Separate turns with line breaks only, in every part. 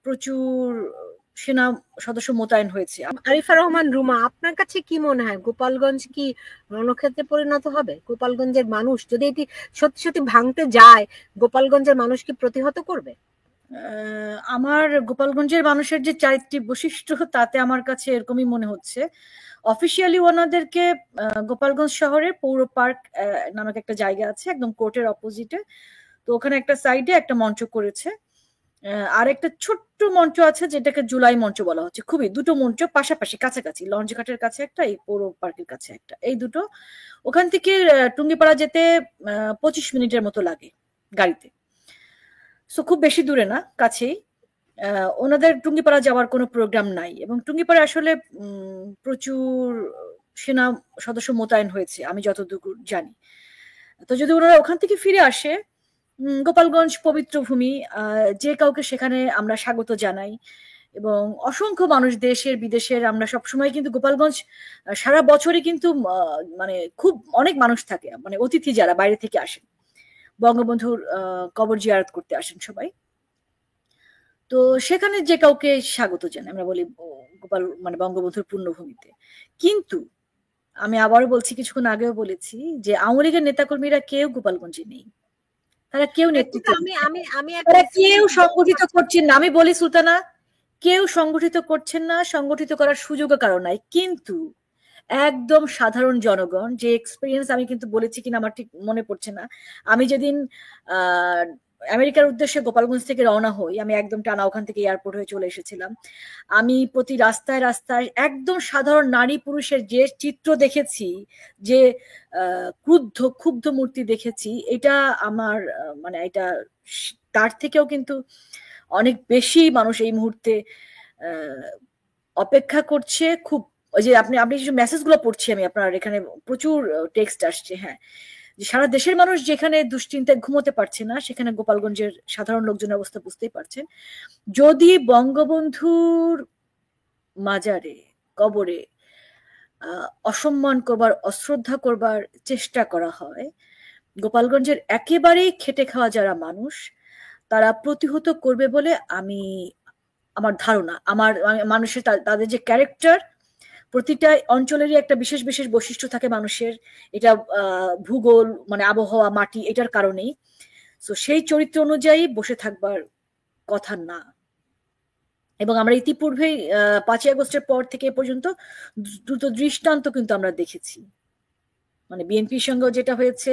প্রচুর সেনা সদস্য মোতায়েন হয়েছে।
আরিফা রহমান রুমা, আপনার কাছে কি মনে হয় গোপালগঞ্জ কি রণক্ষেত্রে পরিণত হবে? গোপালগঞ্জের মানুষ যদি এটি সত্যি সত্যি ভাঙতে যায়, গোপালগঞ্জের মানুষ কি প্রতিহত করবে?
আমার গোপালগঞ্জের মানুষের যে চারিত্রিক বৈশিষ্ট্য, তাতে আমার কাছে এরকমই মনে হচ্ছে। অফিসিয়ালি ওনাদেরকে গোপালগঞ্জ শহরে পৌর পার্ক নামক একটা জায়গা আছে একদম কোর্টের অপোজিটে, তো ওখানে একটা সাইডে একটা মঞ্চ করেছে, আর একটা ছোট্ট মঞ্চ আছে যেটাকে জুলাই মঞ্চ বলা হচ্ছে। খুবই দুটো মঞ্চ পাশাপাশি কাছাকাছি, লঞ্চ ঘাটের কাছে একটা, এই পৌর পার্কের কাছে একটা, এই দুটো। ওখান থেকে টুঙ্গিপাড়া যেতে 25 মিনিটের মতো লাগে গাড়িতে, সো খুব বেশি দূরে না, কাছেই। ওনাদের টুঙ্গিপাড়া যাওয়ার কোনো প্রোগ্রাম নাই, এবং টুঙ্গিপাড়া আসলে প্রচুর সেনা সদস্য মোতায়েন হয়েছে আমি যতটুকু জানি। তো যদি ওনারা ওখান থেকে ফিরে আসে, গোপালগঞ্জ পবিত্র ভূমি, যে কাউকে সেখানে আমরা স্বাগত জানাই, এবং অসংখ্য মানুষ দেশের বিদেশের, আমরা সবসময় কিন্তু গোপালগঞ্জ সারা বছরই কিন্তু মানে খুব অনেক মানুষ থাকে, মানে অতিথি যারা বাইরে থেকে আসেন, বঙ্গবন্ধুর কবর জিয়ারত করতে আসেন সবাই, তো সেখানে যে কাউকে স্বাগত জানাই, আমরা বলি গোপাল মানে বঙ্গবন্ধুর পূর্ণভূমিতে। কিন্তু আমি আবারও বলছি, কিছুক্ষণ আগেও বলেছি, যে আওয়ামী লীগের নেতাকর্মীরা কেউ গোপালগঞ্জে নেই, তারা কেউ নেতৃত্ব, তারা কেউ সংগঠিত করছেন না। আমি বলি সুলতানা, কেউ সংগঠিত করছেন না, সংগঠিত করার সুযোগও কারণ নাই। কিন্তু একদম সাধারণ জনগণ যে এক্সপিরিয়েন্স, আমি কিন্তু বলেছি কিনা আমার ঠিক মনে পড়ছে না, আমি যেদিন আমেরিকার উদ্দেশ্যে গোপালগঞ্জ থেকে রওনা হই, আমি একদম টানা ওখান থেকে এয়ারপোর্ট হয়ে চলে এসেছিলাম, আমি প্রতি রাস্তায় রাস্তায় একদম সাধারণ নারী পুরুষের যে চিত্র দেখেছি, যে ক্ষুব্ধ মূর্তি দেখেছি, এটা আমার মানে এটা তার থেকেও কিন্তু অনেক বেশি মানুষ এই মুহূর্তে অপেক্ষা করছে। খুব ওই যে আপনি যে মেসেজগুলো পড়ছি আমি, আপনার এখানে প্রচুর টেক্সট আসছে, হ্যাঁ, যে সারা দেশের মানুষ যেখানে দুশ্চিন্তায় ঘুমোতে পারছে না, সেখানে গোপালগঞ্জের সাধারণ লোকজনের অবস্থা বুঝতেই পারছেন। যদি বঙ্গবন্ধুর মাজারে, কবরে অসম্মান করবার, অশ্রদ্ধা করবার চেষ্টা করা হয়, গোপালগঞ্জের একেবারেই খেটে খাওয়া যারা মানুষ, তারা প্রতিহত করবে বলে আমার ধারণা। আমার মানুষের তাদের যে ক্যারেক্টার, প্রতিটা অঞ্চলেরই একটা বিশেষ বিশেষ বৈশিষ্ট্য থাকে মানুষের, এটা ভূগোল মানে আবহাওয়া, মাটি, এটার কারণেই। তো সেই চরিত্র অনুযায়ী বসে থাকবার কথা না। এবং আমরা ইতিপূর্বেই 5ই আগস্টের পর থেকে এ পর্যন্ত দ্রুত দৃষ্টান্ত কিন্তু আমরা দেখেছি, মানে বিএনপির সঙ্গেও যেটা হয়েছে,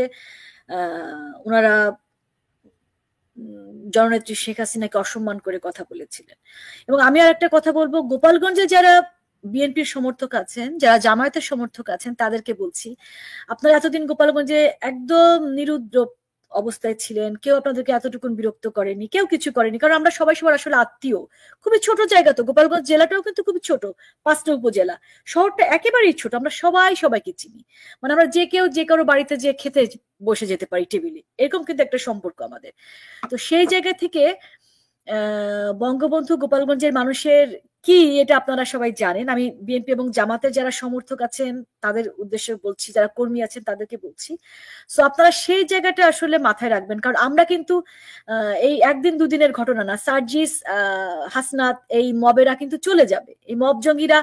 ওনারা জননেত্রী শেখ হাসিনাকে অসম্মান করে কথা বলেছিলেন। এবং আমি আর একটা কথা বলবো, গোপালগঞ্জে যারা বিএনপির সমর্থক আছেন, যারা জামায়াতের সমর্থক আছেন, তাদেরকে বলছি, আপনারা এতদিন গোপালগঞ্জে একদম নিরুদ্রব অবস্থায় ছিলেন, কেউ আপনাদেরকে এতটুকুন বিরক্ত করেনি, কেউ কিছু করেনি, কারণ আমরা সবাই সবার আসলে আত্মীয়। খুবই ছোট জায়গা, তো গোপালগঞ্জ জেলাটাও কিন্তু খুবই ছোট, 5টা উপজেলা, শহরটা একেবারেই ছোট, আমরা সবাই সবাইকে চিনি, মানে আমরা যে কেউ যে কারো বাড়িতে যে খেতে বসে যেতে পারি টেবিলে, এরকম কিন্তু একটা সম্পর্ক আমাদের। তো সেই জায়গা থেকে বঙ্গবন্ধু গোপালগঞ্জের মানুষের কি, এটা আপনারা সবাই জানেন। আমি বিএনপি এবং জামাতের যারা সমর্থক আছেন তাদের উদ্দেশ্যে বলছি, যারা কর্মী আছেন তাদেরকে বলছি, সো আপনারা সেই জায়গাটা আসলে মাথায় রাখবেন, কারণ আমরা কিন্তু এই একদিন দুদিনের ঘটনা না, সার্জিস, হাসনাত, এই মবেরা কিন্তু চলে যাবে, এই মব জঙ্গিরা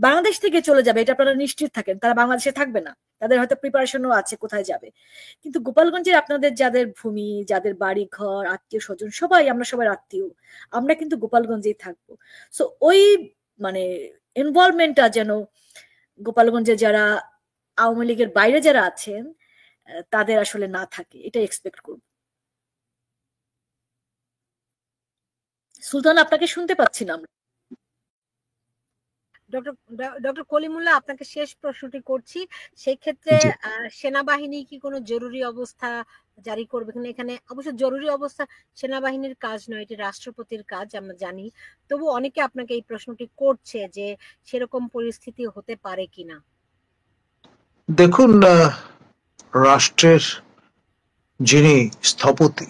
বাংলাদেশ থেকে চলে যাবে, এটা আপনারা নিশ্চিত থাকেন, তারা বাংলাদেশে থাকবে না, তাদের হয়তো প্রিপারেশনও আছে কোথায় যাবে। কিন্তু গোপালগঞ্জের আপনাদের যাদের ভূমি, যাদের বাড়ি ঘর, আত্মীয় স্বজন, সবাই আমরা সবাই আত্মীয়, আমরা কিন্তু গোপালগঞ্জেই থাকবো। সো ওই মানে ইনভলভমেন্টটা যেন গোপালগঞ্জে যারা আওয়ামী লীগের বাইরে যারা আছেন তাদের আসলে না থাকে, এটা এক্সপেক্ট করব। সুলতান, আপনাকে শুনতে পাচ্ছি না আমরা।
ডক্টর কলিমুল্লাহ, আপনাকে শেষ প্রশ্নটি করছি, সেই ক্ষেত্রে সেনাবাহিনী কি কোনো জরুরি অবস্থা জারি করবে কিনা? এখানে অবশ্য জরুরি অবস্থা সেনাবাহিনীর কাজ নয়, এটি রাষ্ট্রপতির কাজ, আমরা জানি, তবু অনেকে আপনাকে এই প্রশ্নটি করছে যে সেরকম পরিস্থিতি হতে পারে কিনা।
দেখুন, রাষ্ট্রের যিনি স্থপতি,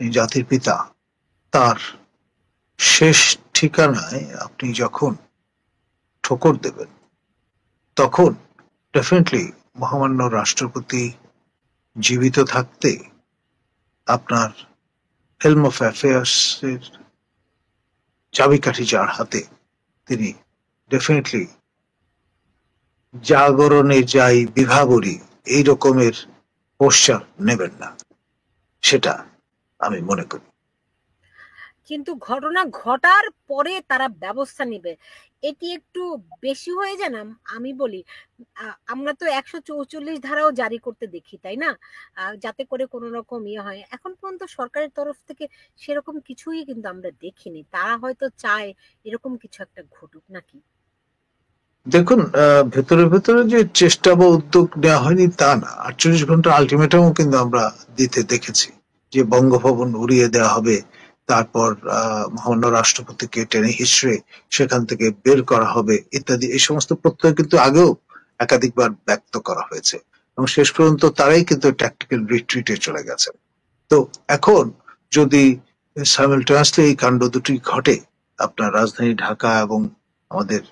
জাতির পিতা, তার শেষ ঠিকানায় আপনি যখন ঠোকর দেবেন, তখন ডেফিনেটলি মহামান্য রাষ্ট্রপতি জীবিত থাকতে আপনার হেলম অফ অ্যাফেয়ার্স এর চাবিকাঠি যার হাতে, তিনি ডেফিনেটলি জাগরণে যাই বিভাবরী এই রকমের পোস্টার নেবেন না, সেটা আমি মনে করি।
কিন্তু ঘটনা ঘটার পরে তারা ব্যবস্থা নেবে, এটি একটু বেশি হয়ে যায় না? আমি বলি, আমরা তো 144 ধারাও জারি করতে দেখি, তাই না? যাতে করে কোনো রকম ইয়ে হয়। এখন পর্যন্ত সরকারের তরফ থেকে সেরকম কিছুই কিন্তু আমরা দেখিনি। তারা হয়তো চায় এরকম কিছু একটা ঘটুক, নাকি?
দেখুন, ভেতরে ভেতরে যে চেষ্টা বা উদ্যোগ নেওয়া হয়নি তা না। 48 ঘন্টা আলটিমেটামও কিন্তু আমরা দিতে দেখেছি যে বঙ্গভবন উড়িয়ে দেওয়া হবে, তারপর মহামান্য রাষ্ট্রপতিকে টেনে হিসড়ে সেখান থেকে বের করা হবে ইত্যাদি। এই সমস্ত প্রত্যয় কিন্তু আগেও একাধিকবার ব্যক্ত করা হয়েছে এবং শেষ পর্যন্ত তারাই কিন্তু ট্যাকটিক্যাল রিট্রিটে চলে গেছে। তো এখন যদি সাইমালটেনিয়াসলি এই কাণ্ড দুটি ঘটে, আপনার রাজধানী ঢাকা এবং আমাদের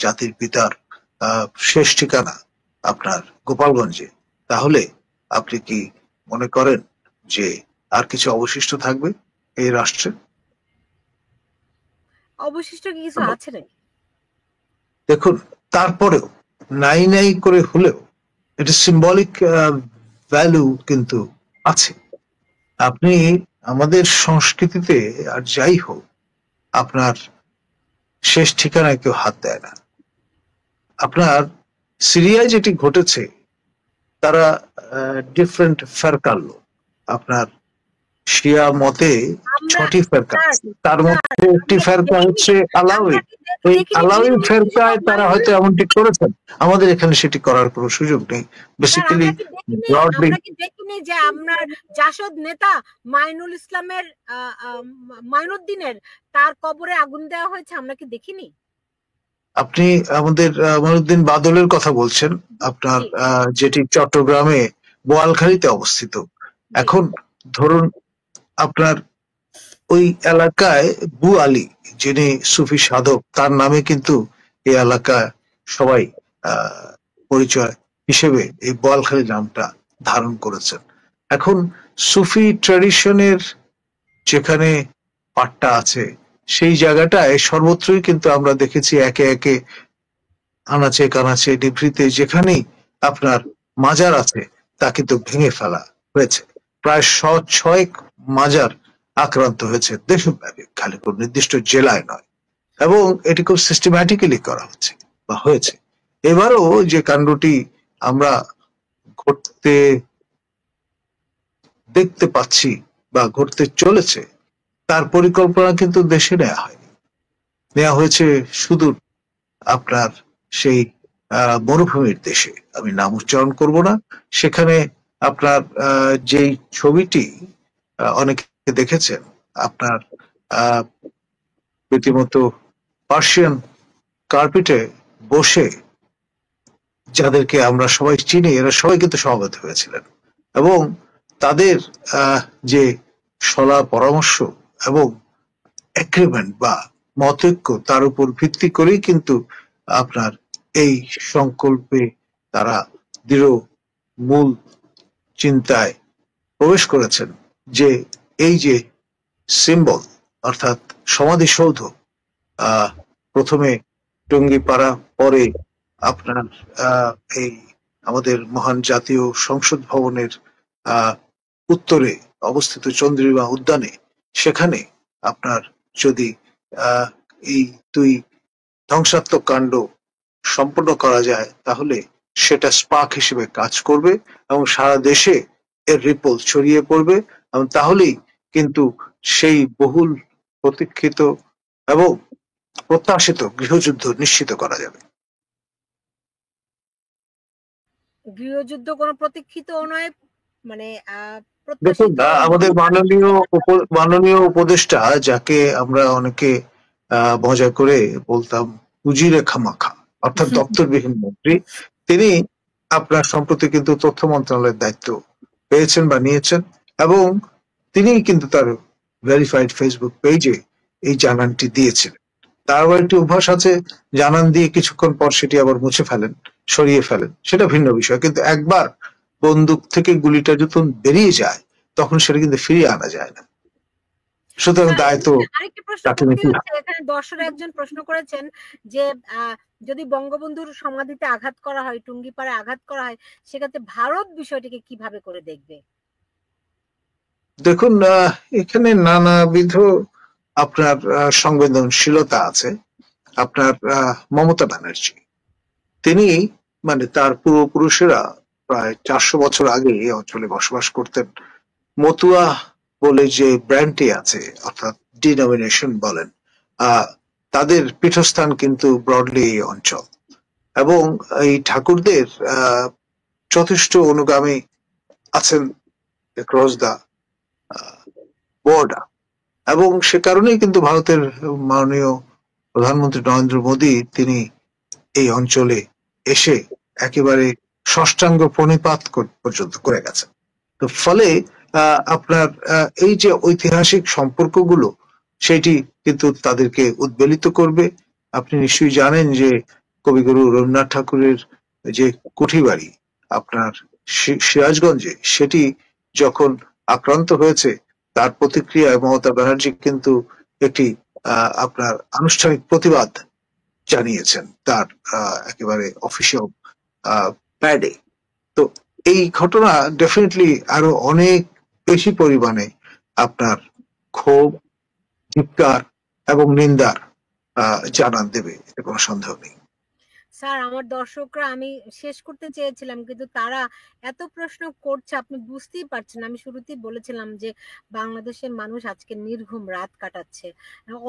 জাতির পিতার শেষ ঠিকানা আপনার গোপালগঞ্জে, তাহলে আপনি কি মনে করেন যে আর কিছু অবশিষ্ট থাকবে এই রাষ্ট্রে?
অবশিষ্ট কি কিছু আছে নাকি?
দেখুন, তারপরেও নাই নাই করে হলেও এটা সিম্বলিক ভ্যালু কিন্তু আছে। আপনি আমাদের সংস্কৃতিতে আর যাই হোক, আপনার শেষ ঠিকানায় কেউ হাত দেয় না। আপনার সিরিয়ায় যেটি ঘটেছে, তারা ডিফারেন্ট ফেরকার লোক। আপনার শিয়া মতে 6টি ফেরকা, তার মধ্যে একটি ফেরকা হচ্ছে আলাউই। এই আলাউই ফেরকায় তারা হয়তো এমনটি করেছেন, আমাদের এখানে সেটি করার কোনো সুযোগ নেই। বেসিক্যালি ব্রডলি
আমরা কি দেখিনি যে আপনার জাসদ নেতা মাইনুল ইসলামের মাইনুদ্দিনের তার কবরে আগুন দেওয়া হয়েছে? আমরা কি দেখিনি?
আপনি আমাদের মঈনুদ্দিন বাদলের কথা বলছেন, আপনার যেটি চট্টগ্রামে বোয়ালখালীতে অবস্থিত। এখন ধরুন, আপনার ওই এলাকায় বু আলী, যিনি সুফি সাধক, তার নামে কিন্তু এই এলাকায় সবাই পরিচয় হিসেবে এই বোয়ালখালী নামটা ধারণ করেছেন। এখন সুফি ট্র্যাডিশনের যেখানে পাট্টা আছে, সেই জায়গাটায় সর্বত্রই কিন্তু আমরা দেখেছি একে একে আনাচে কানাচে নিভৃতে যেখানেই আপনার মাজার আছে তা কিন্তু ভেঙে ফেলা হয়েছে। প্রায় 6 মাজার আক্রান্ত হয়েছে দেশব্যাপী, খালি কোন নির্দিষ্ট জেলায় নয়, এবং এটি খুব সিস্টেম্যাটিক্যালি করা হচ্ছে বা হয়েছে। এবারও যে কাণ্ডটি আমরা ঘটতে দেখতে পাচ্ছি বা ঘটতে চলেছে, তার পরিকল্পনা কিন্তু দেশে নেওয়া হয়নি, নেওয়া হয়েছে সুদূর আপনার সেই মরুভূমির দেশে, আমি নাম উচ্চারণ করব না। সেখানে আপনার যেই ছবিটি অনেকে দেখেছেন, আপনার রীতিমতো পার্সিয়ান কার্পেটে বসে যাদেরকে আমরা সবাই চিনি, এরা সবাই কিন্তু সমবেত হয়েছিলেন এবং তাদের যে সলা পরামর্শ এবং এগ্রিমেন্ট বা মতৈক্য, তার উপর ভিত্তি করেই কিন্তু আপনার এই সংকল্পে তারা দৃঢ় মূল চিন্তায় প্রবেশ করেছেন যে এই যে সিম্বল অর্থাৎ সমাধিসৌধ, প্রথমে টঙ্গিপাড়া, পরে আপনার এই আমাদের মহান জাতীয় সংসদ ভবনের উত্তরে অবস্থিত চন্দ্রিমা উদ্যানে, সেখানে আপনার যদি এই দুই ধ্বংসাত্মক কাণ্ড সম্পন্ন করা যায়, তাহলে সেটা স্পার্ক হিসেবে কাজ করবে এবং সারা দেশে এর রিপল ছড়িয়ে পড়বে, এবং তাহলেই কিন্তু সেই বহুল প্রতীক্ষিত এবং প্রত্যাশিত গৃহযুদ্ধ নিশ্চিত করা যাবে।
গৃহযুদ্ধ কোনো প্রতীক্ষিত নয়, মানে
দেখুন, আমাদের মাননীয় উপদেষ্টা, যাকে আমরা অনেকে মজা করে বলতাম উজিরে খামাখা, অর্থাৎ দপ্তরবিহীন মন্ত্রী, তিনি আপনার সম্প্রতি কিন্তু তথ্য মন্ত্রণালয়ের দায়িত্ব পেয়েছেন বা নিয়েছেন, এবং তিনি কিন্তু তার ভেরিফাইড ফেসবুক পেজে এই জানানটি দিয়েছিলেন। তার আবার একটি অভ্যাস আছে, জানান দিয়ে কিছুক্ষণ পর সেটি আবার মুছে ফেলেন, সরিয়ে ফেলেন, সেটা ভিন্ন বিষয়। কিন্তু একবার বন্দুক থেকে গুলিটা যখন বেরিয়ে যায়, তখন সেটা কিন্তু ফিরিয়ে আনা যায় না। সুতরাং দায় তো
আরেকটি প্রশ্ন
তাকে
করতে
নিতেই হবে।
হচ্ছে, এখানে দর্শকরা একজন প্রশ্ন করেছেন যে যদি বঙ্গবন্ধুর সমাধিতে আঘাত করা হয়, টুঙ্গিপাড়ায় আঘাত করা হয়, সেক্ষেত্রে ভারত বিষয়টিকে কিভাবে করে দেখবে?
দেখুন, এখানে নানাবিধ আপনার সংবেদনশীলতা আছে। আপনার মমতা ব্যানার্জি, তিনি মানে তার পূর্বপুরুষেরা প্রায় 400 বছর আগে এই অঞ্চলে বসবাস করতেন। মতুয়া বলে যে ব্র্যান্ডটি আছে, অর্থাৎ ডিনোমিনেশন বলেন, তাদের পীঠস্থান কিন্তু ব্রডলি এই অঞ্চল, এবং এই ঠাকুরদের যথেষ্ট অনুগামী আছেন ক্রস দা বর্ডার, এবং সে কারণেই কিন্তু ভারতের মাননীয় প্রধানমন্ত্রী নরেন্দ্র মোদী তিনি এই অঞ্চলে এসে একেবারে ষষ্ঠাঙ্গ প্রণিপাত পর্যন্ত করে গেছেন। তো ফলে আপনার এই যে ঐতিহাসিক সম্পর্কগুলো, সেটি কিন্তু তাদেরকে উদ্বেলিত করবে। আপনি নিশ্চয়ই জানেন যে কবিগুরু রবীন্দ্রনাথ ঠাকুরের যে কুঠিবাড়ি আপনার সিরাজগঞ্জে, সেটি যখন আক্রান্ত হয়েছে, তার প্রতিক্রিয়ায় মমতা ব্যানার্জি কিন্তু একটি আপনার আনুষ্ঠানিক প্রতিবাদ জানিয়েছেন তার একেবারে অফিসিয়াল প্যাডে। তো এই ঘটনা ডেফিনেটলি আরো অনেক বেশি পরিমাণে আপনার ক্ষোভ, ধিক্কার এবং নিন্দার জানান দেবে, এতে কোনো সন্দেহ নেই।
স্যার, আমার দর্শকরা, আমি শেষ করতে চেয়েছিলাম কিন্তু তারা এত প্রশ্ন করছে, আপনি বুঝতেই পারছেন। আমি শুরুতেই বলেছিলাম যে বাংলাদেশের মানুষ আজকে নির্ঘুম রাত কাটাচ্ছে।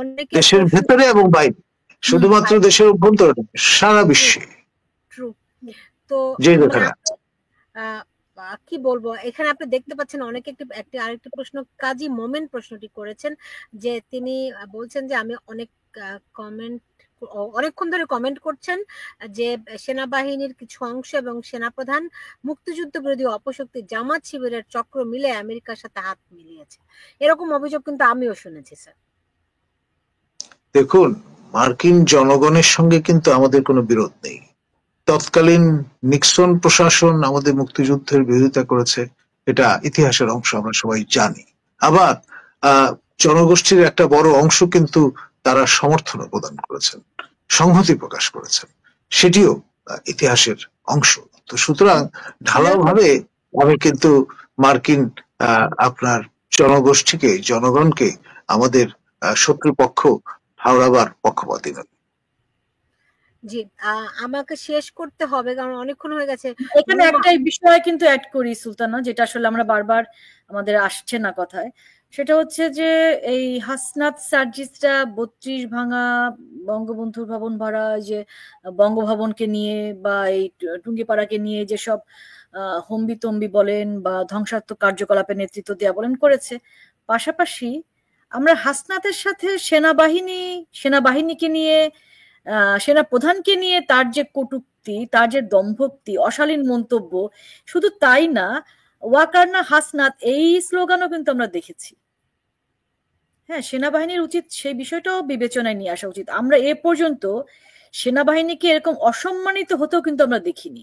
অনেকে
দেশের ভেতরে এবং বাইরে, শুধুমাত্র দেশের অভ্যন্তরে, সারা বিশ্বে
ট্রু। তো
যে যেখানে
কি বলবো, এখানে আপনি দেখতে পাচ্ছেন অনেকে আরেকটি প্রশ্ন কাজী মোমেন প্রশ্নটি করেছেন, যে তিনি বলছেন যে আমি অনেকক্ষণ ধরে কমেন্ট করছেন যে সেনাবাহিনীর কিছু অংশ এবং সেনাপ্রধান মুক্তিযুদ্ধ বিরোধী অপশক্তি জামাত শিবিরের চক্র মিলে আমেরিকার সাথে হাত মিলিয়েছে, এরকম অভিযোগ কিন্তু আমিও শুনেছি স্যার।
দেখুন, মার্কিন জনগণের সঙ্গে কিন্তু আমাদের কোনো বিরোধ নেই। তৎকালীন নিক্সন প্রশাসন আমাদের মুক্তিযুদ্ধের বিরোধিতা করেছে, এটা ইতিহাসের অংশ, আমরা সবাই জানি। আবার জনগোষ্ঠীর একটা বড় অংশ কিন্তু তারা সমর্থন প্রদান করেছেন, সংহতি প্রকাশ করেছেন, সেটিও ইতিহাসের অংশ। তো সুতরাং ঢালাও ভাবে আমি কিন্তু মার্কিন আপনার জনগোষ্ঠীকে, জনগণকে আমাদের শত্রুপক্ষ ঠাউরাবার পক্ষপাতী নয়।
জি, আমাকে শেষ করতে হবে কারণ অনেকক্ষণ হয়ে গেছে।
এখানে একটা বিষয় কিন্তু অ্যাড করি সুলতানা, যেটা আসলে আমরা বারবার আমাদের আসছে না কথায়, সেটা হচ্ছে যে এই হাসনাত সার্জিসরা 32 ভাঙা বঙ্গবন্ধুর ভবন ভরা, যে বঙ্গভবনকে নিয়ে বা এই টুঙ্গিপাড়াকে নিয়ে যেসব হম্বিতম্বি বলেন বা ধ্বংসাত্মক কার্যকলাপের নেতৃত্ব দেওয়া বলেন করেছে, পাশাপাশি আমরা হাসনাতের সাথে সেনাবাহিনীকে নিয়ে, সেনা প্রধানকে নিয়ে তার যে কটূক্তি, তার যে দম্ভোক্তি, অশালীন মন্তব্য, শুধু তাই না, ওয়াকার না হাসনাত এই স্লোগানও কিন্তু আমরা দেখেছি। হ্যাঁ, সেনাবাহিনীর উচিত সেই বিষয়টাও বিবেচনায় নিয়ে আসা উচিত। আমরা এ পর্যন্ত সেনাবাহিনীকে এরকম অসম্মানিত হতেও কিন্তু আমরা দেখিনি।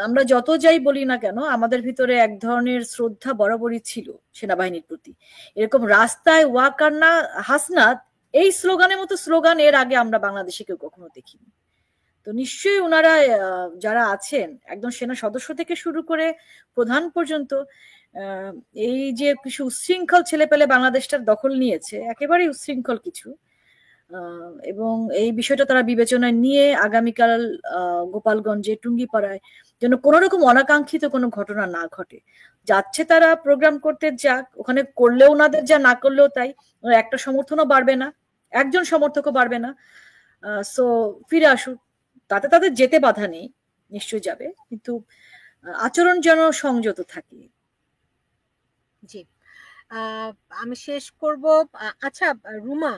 আমরা যত যাই বলি না কেন, আমাদের ভিতরে এক ধরনের শ্রদ্ধা বরাবরই ছিল সেনাবাহিনীর প্রতি। এরকম রাস্তায় ওয়াকার না হাসনাত এই স্লোগানের মতো স্লোগান এর আগে আমরা বাংলাদেশে কেউ কখনো দেখিনি। তো নিশ্চয়ই ওনারা যারা আছেন, একদম সেনা সদস্য থেকে শুরু করে প্রধান পর্যন্ত, এই যে কিছু উচ্ছৃঙ্খল ছেলেপেলে বাংলাদেশটার দখল নিয়েছে, একেবারেই উচ্ছৃঙ্খল কিছু, এবং এই বিষয়টা তারা বিবেচনায় নিয়ে আগামীকাল গোপালগঞ্জে টুঙ্গিপাড়ায় যেন কোন রকম অনাকাঙ্ক্ষিত কোনো ঘটনা না ঘটে। যাচ্ছে তারা প্রোগ্রাম করতে, যাক, ওখানে করলেও ওনাদের যা, না করলেও তাই, একটা সমর্থনও বাড়বে না, একজন সমর্থকও বাড়বে না। সো ফিরে আসুক, তাতে তাদের যেতে বাধা নেই, নিশ্চয়ই যাবে, কিন্তু আচরণ যেন সংযত থাকে।
জি, আমি শেষ করব। আচ্ছা রুমা,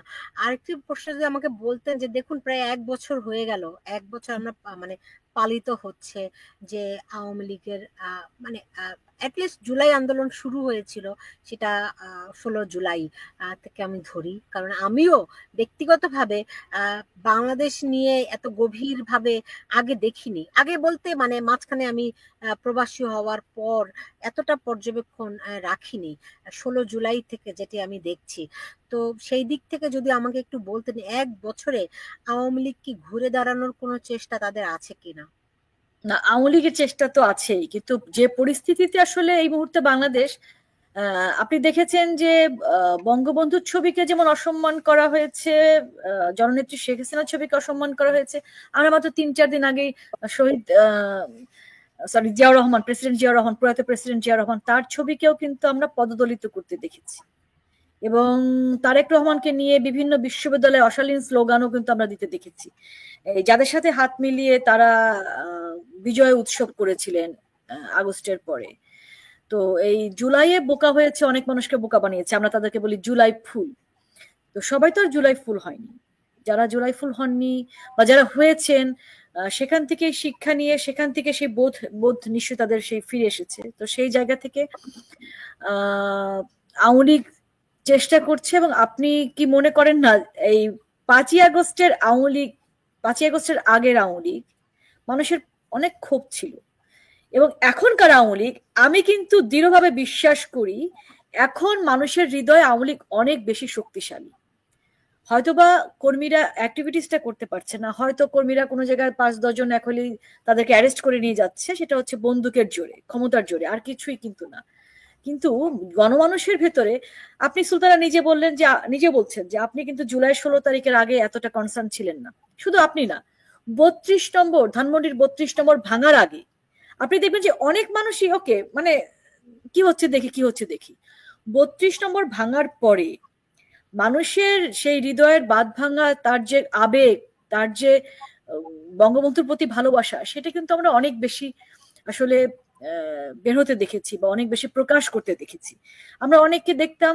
আরেকটি প্রশ্ন যদি আমাকে বলতেন, যে দেখুন প্রায় 1 বছর হয়ে গেল, 1 বছর আমরা মানে পালিত হচ্ছে, যে আওয়ামী লীগের মানে অ্যাটলিস্ট জুলাই আন্দোলন শুরু হয়েছিল সেটা 16 জুলাই থেকে আমি ধরি, কারণ আমিও ব্যক্তিগতভাবে বাংলাদেশ নিয়ে এত গভীরভাবে আগে দেখিনি। আগে বলতে মানে মাঝখানে আমি প্রবাসী হওয়ার পর এতটা পর্যবেক্ষণ রাখিনি, 16 জুলাই থেকে যেটি আমি দেখছি। তো সেই দিক থেকে যদি আমাকে একটু বলতেন, 1 বছরে আওয়ামী লীগ কি ঘুরে দাঁড়ানোর কোনো চেষ্টা তাদের আছে কিনা?
না, আওয়ামী লীগের চেষ্টা তো আছেই, কিন্তু যে পরিস্থিতিতে আসলে এই মুহূর্তে বাংলাদেশ, আপনি দেখেছেন যে বঙ্গবন্ধুর ছবিকে যেমন অসম্মান করা হয়েছে, জননেত্রী শেখ হাসিনার ছবিকে অসম্মান করা হয়েছে। আমরা মাত্র 3-4 দিন আগেই শহীদ জিয়াউর রহমান, প্রেসিডেন্ট জিয়াউর রহমান, প্রয়াত প্রেসিডেন্ট জিয়াউর রহমান, তার ছবিকেও কিন্তু আমরা পদদলিত করতে দেখেছি। এবং তারেক রহমানকে নিয়ে বিভিন্ন বিশ্ববিদ্যালয়ে অশালীন স্লোগানও কিন্তু আমরা দিতে দেখেছি, যাদের সাথে হাত মিলিয়ে তারা বিজয় উৎসব করেছিলেন আগস্টের পরে। তো এই জুলাইয়ে বোকা হয়েছে, অনেক মানুষকে বোকা বানিয়েছে, আমরা তাদেরকে বলি জুলাই ফুল। তো সবাই তো আর জুলাই ফুল হয়নি। যারা জুলাই ফুল হননি বা যারা হয়েছেন, সেখান থেকে শিক্ষা নিয়ে, সেখান থেকে সেই বোধ নিশ্চয়ই তাদের সেই ফিরে এসেছে। তো সেই জায়গা থেকে আওয়ামী লীগ চেষ্টা করছে। এবং আপনি কি মনে করেন না, এই 5ই আগস্টের আওয়ামী লীগ, 5ই আগস্টের আগের আওয়ামী লীগ মানুষের অনেক ক্ষোভ ছিল, এবং এখনকার আওয়ামী লীগ, আমি কিন্তু দৃঢ়ভাবে বিশ্বাস করি এখন মানুষের হৃদয়ে আওয়ামী লীগ অনেক বেশি শক্তিশালী। হয়তোবা কর্মীরা অ্যাক্টিভিটিসটা করতে পারছে না, হয়তো কর্মীরা কোনো জায়গায় 5-10 জন এক হলেই তাদেরকে অ্যারেস্ট করে নিয়ে যাচ্ছে, সেটা হচ্ছে বন্দুকের জোরে, ক্ষমতার জোরে, আর কিছুই কিন্তু না। কিন্তু গণমানুষের ভেতরে, আপনি সুলতানা নিজে বলছেন যে আপনি কিন্তু জুলাই 16 তারিখের আগে এতটা কনসার্ন ছিলেন না। শুধু আপনি না, 32 নম্বর ধানমন্ডির 32 নম্বর ভাঙার আগে আপনি দেখবেন যে অনেক মানুষই ওকে মানে কি হচ্ছে দেখি 32 নম্বর ভাঙার পরে মানুষের সেই হৃদয়ের বাঁধ ভাঙা, তার যে আবেগ, তার যে বঙ্গবন্ধুর প্রতি ভালোবাসা, সেটা কিন্তু আমরা অনেক বেশি আসলে বের হতে দেখেছি বা অনেক বেশি প্রকাশ করতে দেখেছি। আমরা অনেককে দেখতাম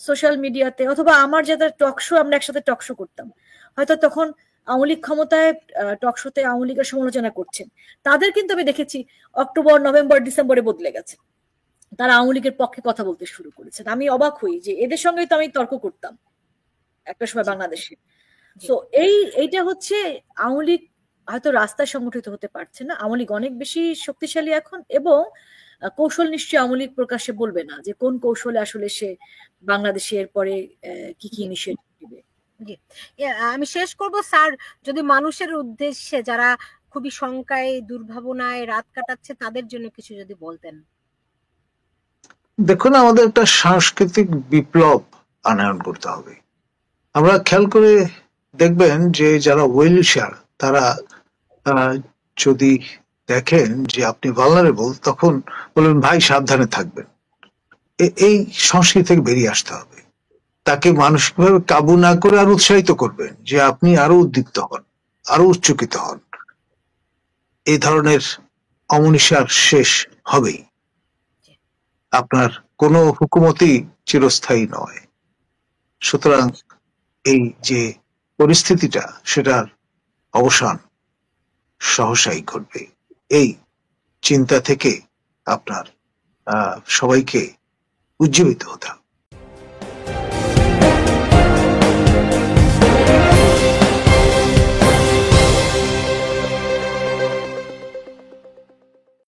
সোশ্যাল মিডিয়াতে, অথবা আমার যাদের টকশো, আমরা একসাথে টকশো করতাম, হয়তো তখন আওয়ামী লীগ ক্ষমতায় টকশোতে আওয়ামী লীগের সমালোচনা করছেন, তাদের কিন্তু আমি দেখেছি অক্টোবর, নভেম্বর, ডিসেম্বরে বদলে গেছে, তারা আওয়ামী লীগের পক্ষে কথা বলতে শুরু করেছেন। আমি অবাক হই যে এদের সঙ্গেই তো আমি তর্ক করতাম একটা সময় বাংলাদেশে। তো এইটা হচ্ছে আওয়ামী লীগ হয়তো রাস্তায় সংগঠিত হতে পারছে না, আওয়ামী লীগ অনেক বেশি শক্তিশালী এখন, এবং কৌশল নিশ্চয়ই আওয়ামী লীগ প্রকাশ্যে বলবে না যে কোন কৌশলে আসলে সে বাংলাদেশের পরে কি কি ইনিশিয়েটিভ নেবে।
আমি শেষ করব স্যার, যদি মানুষের উদ্দেশ্যে যারা খুবই শঙ্কায়, দুর্ভাবনায় রাত কাটাচ্ছে, তাদের জন্য কিছু যদি বলতেন।
দেখুন, আমাদের একটা সাংস্কৃতিক বিপ্লব আনয়ন করতে হবে। আমরা খেয়াল করে দেখবেন যে যারা ওয়েল উইশার, তারা যদি দেখেন যে আপনি ভালনারেবল, তখন বলবেন ভাই সাবধানে থাকবেন। এই সংস্কৃতি থেকে বেরিয়ে আসতে হবে। তাকে মানসিকভাবে কাবু না করে আর উৎসাহিত করবেন যে আপনি আরো উদ্দীপ্ত হন, আরো উচ্চকিত হন। এই ধরনের অমনীষার শেষ হবেই। আপনার কোনো হুকুমতই চিরস্থায়ী নয়। সুতরাং এই যে পরিস্থিতিটা, সেটার অবসান সহসাই ঘটবে। এই চিন্তা থেকে আপনার সবাইকে উজ্জীবিত হতে হবে।